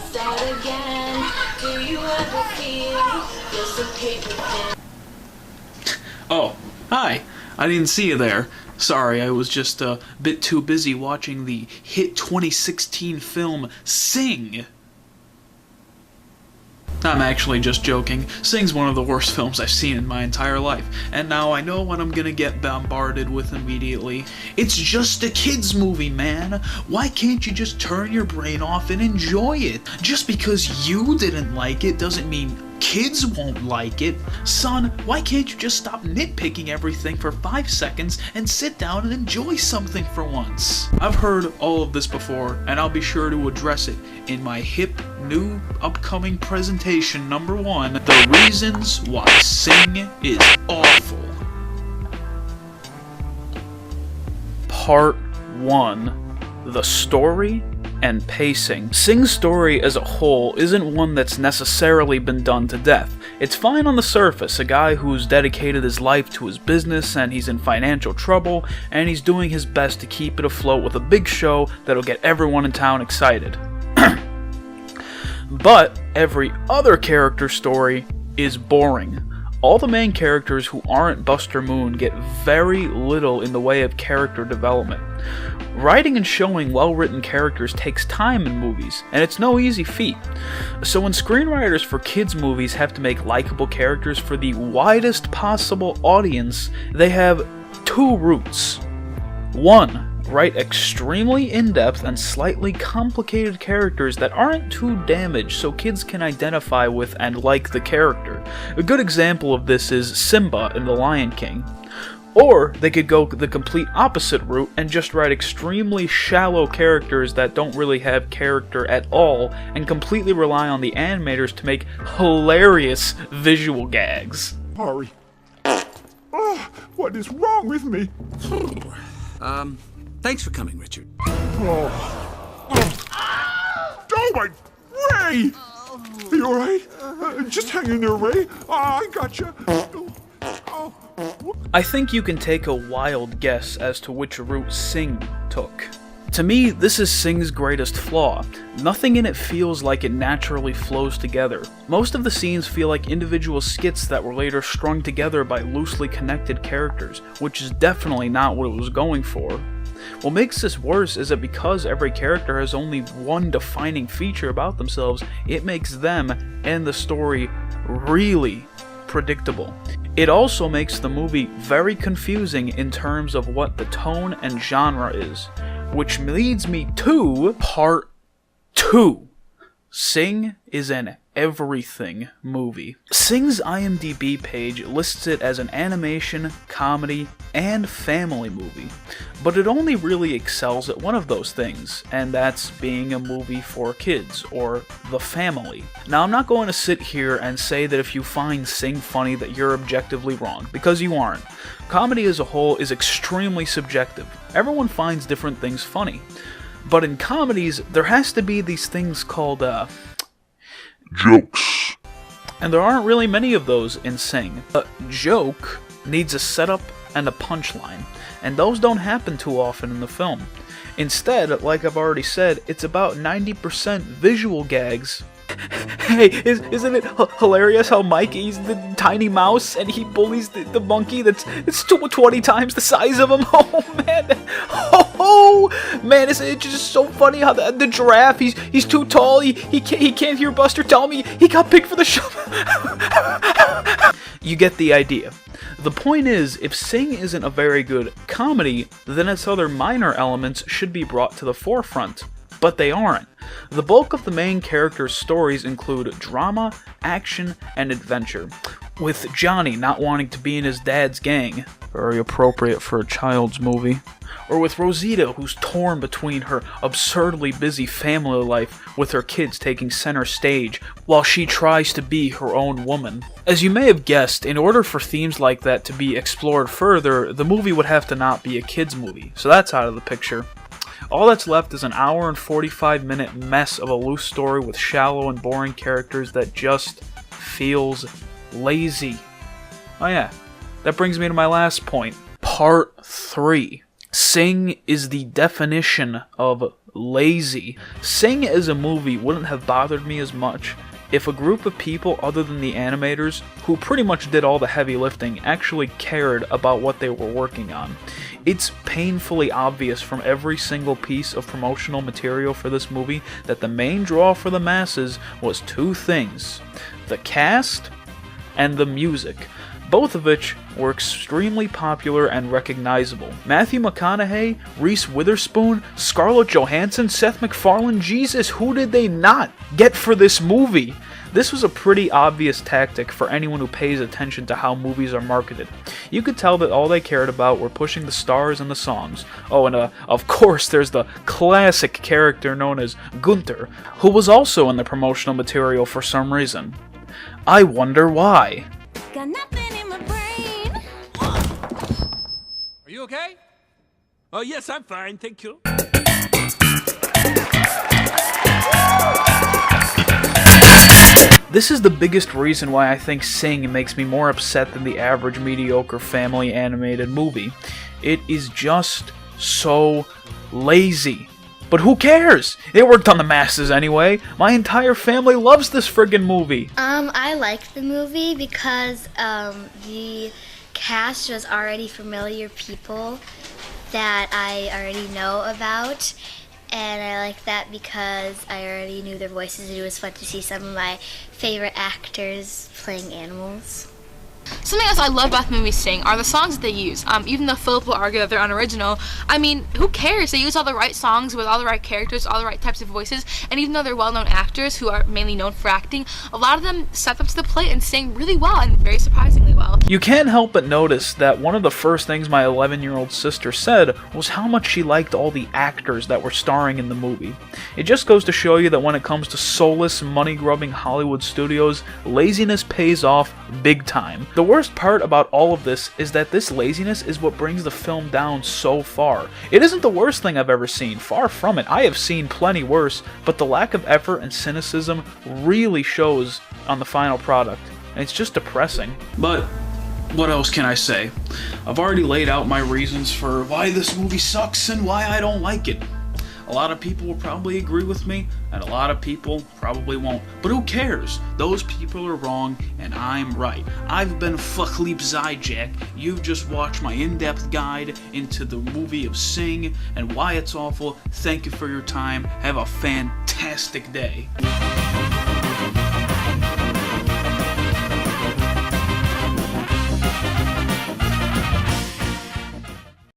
start again. Do you ever feel disappearing? Oh, hi. I didn't see you there. Sorry, I was just a bit too busy watching the hit 2016 film Sing. I'm actually just joking. Sing's one of the worst films I've seen in my entire life, and now I know what I'm gonna get bombarded with immediately. It's just a kids movie, man. Why can't you just turn your brain off and enjoy it? Just because you didn't like it doesn't mean kids won't like it. Son, why can't you just stop nitpicking everything for 5 seconds and sit down and enjoy something for once? I've heard all of this before, and I'll be sure to address it in my hip, new, upcoming presentation number 1, The Reasons Why Sing is Awful. Part 1. The story and pacing. Sing's story as a whole isn't one that's necessarily been done to death. It's fine on the surface, a guy who's dedicated his life to his business and he's in financial trouble and he's doing his best to keep it afloat with a big show that'll get everyone in town excited. But every other character's story is boring. All the main characters who aren't Buster Moon get very little in the way of character development. Writing and showing well-written characters takes time in movies, and it's no easy feat. So when screenwriters for kids' movies have to make likable characters for the widest possible audience, they have 2 routes. 1. Write extremely in-depth and slightly complicated characters that aren't too damaged so kids can identify with and like the character. A good example of this is Simba in The Lion King. Or they could go the complete opposite route and just write extremely shallow characters that don't really have character at all and completely rely on the animators to make hilarious visual gags. Sorry. Oh, what is wrong with me? Thanks for coming, Richard. Oh, my Ray! Are you alright? Just hang in there, Ray. I gotcha. I think you can take a wild guess as to which route Sing took. To me, this is Sing's greatest flaw. Nothing in it feels like it naturally flows together. Most of the scenes feel like individual skits that were later strung together by loosely connected characters, which is definitely not what it was going for. What makes this worse is that because every character has only one defining feature about themselves, it makes them and the story really predictable. It also makes the movie very confusing in terms of what the tone and genre is, which leads me to Part 2. Sing is an everything movie. Sing's IMDb page lists it as an animation, comedy, and family movie, but it only really excels at one of those things, and that's being a movie for kids, or the family. Now, I'm not going to sit here and say that if you find Sing funny that you're objectively wrong, because you aren't. Comedy as a whole is extremely subjective. Everyone finds different things funny. But in comedies, there has to be these things called, jokes. And there aren't really many of those in Sing. A joke needs a setup and a punchline, and those don't happen too often in the film. Instead, like I've already said, it's about 90% visual gags. Hey, isn't it hilarious how Mikey's the tiny mouse and he bullies the monkey that's 20 times the size of him? Oh man, it's just so funny how the giraffe, he's too tall, he can't hear Buster tell me he got picked for the show. You get the idea. The point is, if Sing isn't a very good comedy, then its other minor elements should be brought to the forefront. But they aren't. The bulk of the main characters' stories include drama, action, and adventure, with Johnny not wanting to be in his dad's gang, very appropriate for a child's movie, or with Rosita who's torn between her absurdly busy family life with her kids taking center stage while she tries to be her own woman. As you may have guessed, in order for themes like that to be explored further, the movie would have to not be a kids movie, so that's out of the picture. All that's left is an hour and 45-minute mess of a loose story with shallow and boring characters that just feels lazy. Oh yeah, that brings me to my last point. Part 3. Sing is the definition of lazy. Sing as a movie wouldn't have bothered me as much if a group of people other than the animators, who pretty much did all the heavy lifting, actually cared about what they were working on. It's painfully obvious from every single piece of promotional material for this movie that the main draw for the masses was two things: the cast and the music, both of which were extremely popular and recognizable. Matthew McConaughey, Reese Witherspoon, Scarlett Johansson, Seth MacFarlane, Jesus, who did they not get for this movie? This was a pretty obvious tactic for anyone who pays attention to how movies are marketed. You could tell that all they cared about were pushing the stars and the songs. Oh, and of course there's the classic character known as Gunther, who was also in the promotional material for some reason. I wonder why. Got nothing in my brain. Are you okay? Oh, yes, I'm fine, thank you. This is the biggest reason why I think Sing makes me more upset than the average mediocre family animated movie. It is just so lazy. But who cares? It worked on the masses anyway. My entire family loves this friggin' movie. I liked the movie because the cast was already familiar people that I already know about, and I liked that because I already knew their voices, and it was fun to see some of my favorite actors playing animals. Something else I love about the movie Sing are the songs that they use. Even though Philip will argue that they're unoriginal, I mean, who cares? They use all the right songs with all the right characters, all the right types of voices, and even though they're well-known actors who are mainly known for acting, a lot of them step up to the plate and sing really well, and very surprisingly well. You can't help but notice that one of the first things my 11-year-old sister said was how much she liked all the actors that were starring in the movie. It just goes to show you that when it comes to soulless, money-grubbing Hollywood studios, laziness pays off big time. The worst part about all of this is that this laziness is what brings the film down so far. It isn't the worst thing I've ever seen, far from it. I have seen plenty worse, but the lack of effort and cynicism really shows on the final product, and it's just depressing. But what else can I say? I've already laid out my reasons for why this movie sucks and why I don't like it. A lot of people will probably agree with me, and a lot of people probably won't. But who cares? Those people are wrong, and I'm right. I've been Fuckleap Zyjack. You've just watched my in-depth guide into the movie of Sing and why it's awful. Thank you for your time. Have a fantastic day.